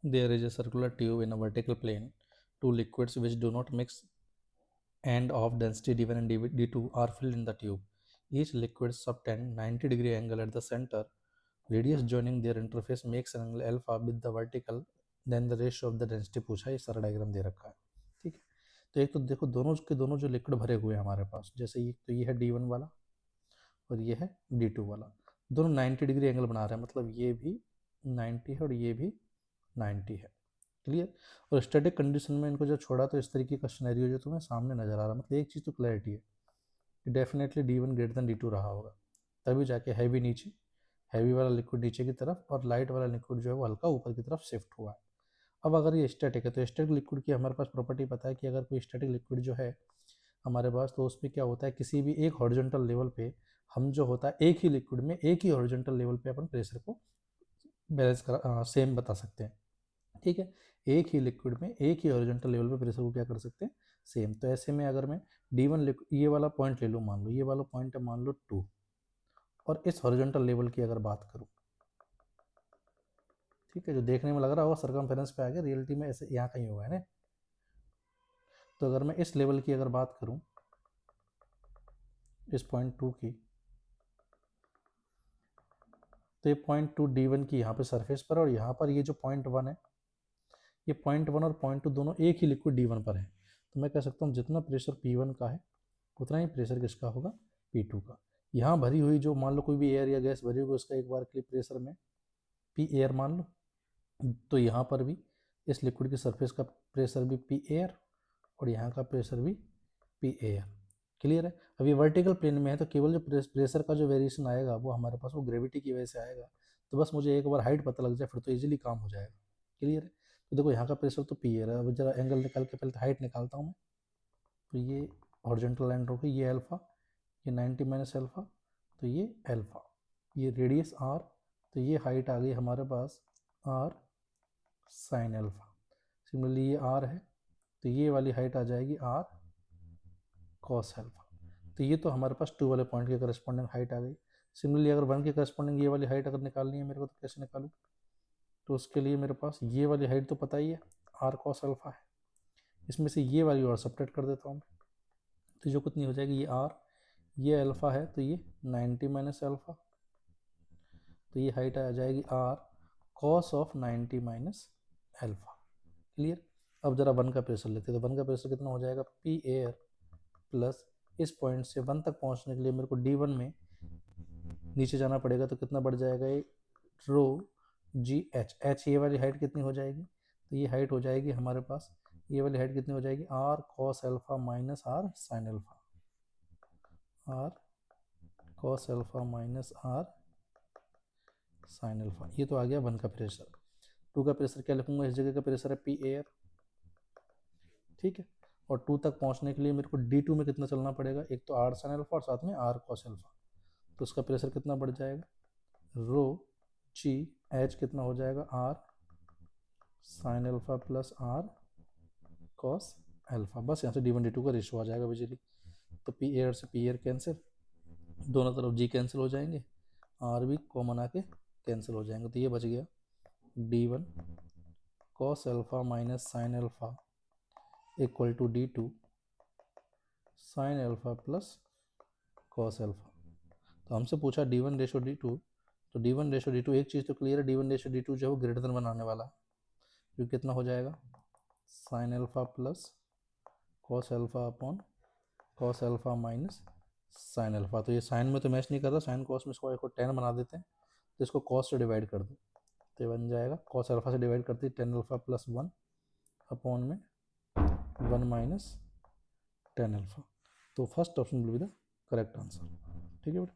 There is a circular tube in a vertical plane. Two liquids which do not mix and of density d1 and d2 are filled in the tube. Each liquid subtend 90-degree angle at the center. Radius joining their interface makes an angle alpha with the vertical, then the ratio of the density पूछा है, सारा diagram दे रखा है। ठीक है, तो एक तो देखो दोनों के दोनों जो लिक्विड भरे हुए हैं हमारे पास, जैसे ये तो ये है d1 वाला और ये है d2 वाला, दोनों 90 डिग्री एंगल बना रहे हैं, मतलब ये भी 90 है और ये भी 90 है। क्लियर। और स्टैटिक कंडीशन में इनको जो छोड़ा तो इस तरीके का सिनेरियो जो तुम्हें सामने नजर आ रहा है, मतलब एक चीज़ तो क्लैरिटी है कि definitely d1 greater than d2 रहा होगा, तभी जाके हैवी नीचे, हैवी वाला लिक्विड नीचे की तरफ और लाइट वाला लिक्विड जो है वो हल्का ऊपर की तरफ शिफ्ट हुआ है। अब अगर ये स्टैटिक है तो स्टैटिक लिक्विड की हमारे पास प्रॉपर्टी पता है कि अगर कोई स्टैटिक लिक्विड जो है हमारे पास, तो उसमें क्या होता है, किसी भी एक हॉरिजॉन्टल लेवल पे हम जो होता है एक ही लिक्विड में एक ही हॉरिजॉन्टल लेवल पे अपन प्रेशर को बैलेंस कर सेम बता सकते हैं। ठीक है, एक ही लिक्विड में एक ही हॉरिजॉन्टल लेवल पे प्रेशर को क्या कर सकते हैं, सेम। तो ऐसे में अगर मैं d1 ये वाला पॉइंट ले लूँ, मान लो ये वाला पॉइंट है मान लो 2, और इस हॉरिजॉन्टल लेवल की अगर बात करूँ, ठीक है, जो देखने में लग रहा होगा सर्कमफेरेंस पे आ गया, रियलिटी में ऐसे यहाँ कहीं होगा है ना। तो अगर मैं इस लेवल की अगर बात करूँ, इस पॉइंट 2 की, तो ये पॉइंट 2 d1 की यहाँ पे सरफेस पर है, और यहाँ पर ये जो पॉइंट 1 है, ये पॉइंट 1 और पॉइंट 2 दोनों एक ही लिक्विड d1 पर है। तो मैं कह सकता हूँ जितना प्रेशर p1 का है उतना ही प्रेशर किसका होगा, p2 का। यहाँ भरी हुई जो मान लो कोई भी एयर या गैस भरी हुई, उसका एक बार के लिए प्रेशर में p एयर मान लो, तो यहाँ पर भी इस लिक्विड की सरफेस का प्रेशर भी p एयर और यहाँ का प्रेशर भी p एयर। क्लियर है। अब ये वर्टिकल प्लेन में है तो केवल जो प्रेशर का जो वेरिएशन आएगा वो हमारे पास वो ग्रेविटी की वजह से आएगा। तो बस मुझे एक बार हाइट पता लग जाए फिर तो इजीली काम हो जाएगा। क्लियर है। तो देखो यहाँ का प्रेशर तो p एयर है, अब जरा एंगल निकाल के पहले हाइट निकालता हूँ मैं। तो ये हॉरिजॉन्टल लाइन होगी, ये अल्फा, ये 90 माइनस अल्फा, तो ये अल्फा, ये रेडियस r, तो ये हाइट आ गई हमारे पास r साइन अल्फा। सिमिलरली ये r है तो ये वाली हाइट आ जाएगी r कॉस अल्फा। तो ये तो हमारे पास 2 वाले पॉइंट के करस्पॉन्डिंग हाइट आ गई। सिमिलरली अगर 1 के करस्पॉन्डिंग ये वाली हाइट अगर निकालनी है मेरे को, तो कैसे निकालूँ, तो उसके लिए मेरे पास ये वाली हाइट तो पता ही है, r कॉस अल्फा है, इसमें से ये वाली और सब्ट्रैक्ट कर देता हूँ मैं, तो जो कितनी हो जाएगी, ये r, ये अल्फा है तो ये 90 माइनस अल्फा, तो ये हाइट आ जाएगी r cos of 90 minus alpha. Clear. अब जरा 1 का प्रेशर लेते हैं, तो 1 का प्रेशर कितना हो जाएगा, p एयर प्लस इस पॉइंट से 1 तक पहुंचने के लिए मेरे को d1 में नीचे जाना पड़ेगा, तो कितना बढ़ जाएगा, ये रो जी एच, ये वाली हाइट कितनी हो जाएगी, तो ये हाइट हो जाएगी हमारे पास, ये वाली हाइट कितनी हो जाएगी, r cos alpha minus r sin alpha, r cos alpha minus r sin alpha. ये तो आ गया 1 का प्रेशर। 2 का प्रेशर क्या लिखूंगा, इस जगह का प्रेशर है p एयर, ठीक है, और 2 तक पहुंचने के लिए मेरे को d2 में कितना चलना पड़ेगा, एक तो r sin अल्फा और साथ में r cos अल्फा, तो उसका प्रेशर कितना बढ़ जाएगा, रो जी एच कितना हो जाएगा, r sin alpha plus r cos alpha. बस यहाँ से d1 d2 का रेशो आ जाएगा बिजली। तो p एयर से p एयर कैंसिल, दोनों तरफ g कैंसिल हो जाएंगे, r भी कॉमन आके कैंसिल हो जाएंगे, तो ये बच गया d1 cos alpha minus sin alpha equal to d2 sin alpha plus cos alpha. तो हमसे पूछा d1 रेशो d2, तो d1 रेशो d2, एक चीज़ तो क्लियर है, d1 रेशो d2 जो है वो ग्रेटर देन बनाने वाला है, क्योंकि कितना हो जाएगा, sin alpha plus cos alpha upon cos alpha minus sin alpha. तो ये साइन में तो मैच नहीं कर रहा, साइन कॉस में इसको एक 10 बना देते हैं, तो इसको कॉस से डिवाइड कर दो, तो बन जाएगा cos अल्फा से डिवाइड करती है 10 अल्फा प्लस 1 अपॉन में 1 माइनस 10 अल्फा। तो first option will be the correct answer. ठीक है बेटा।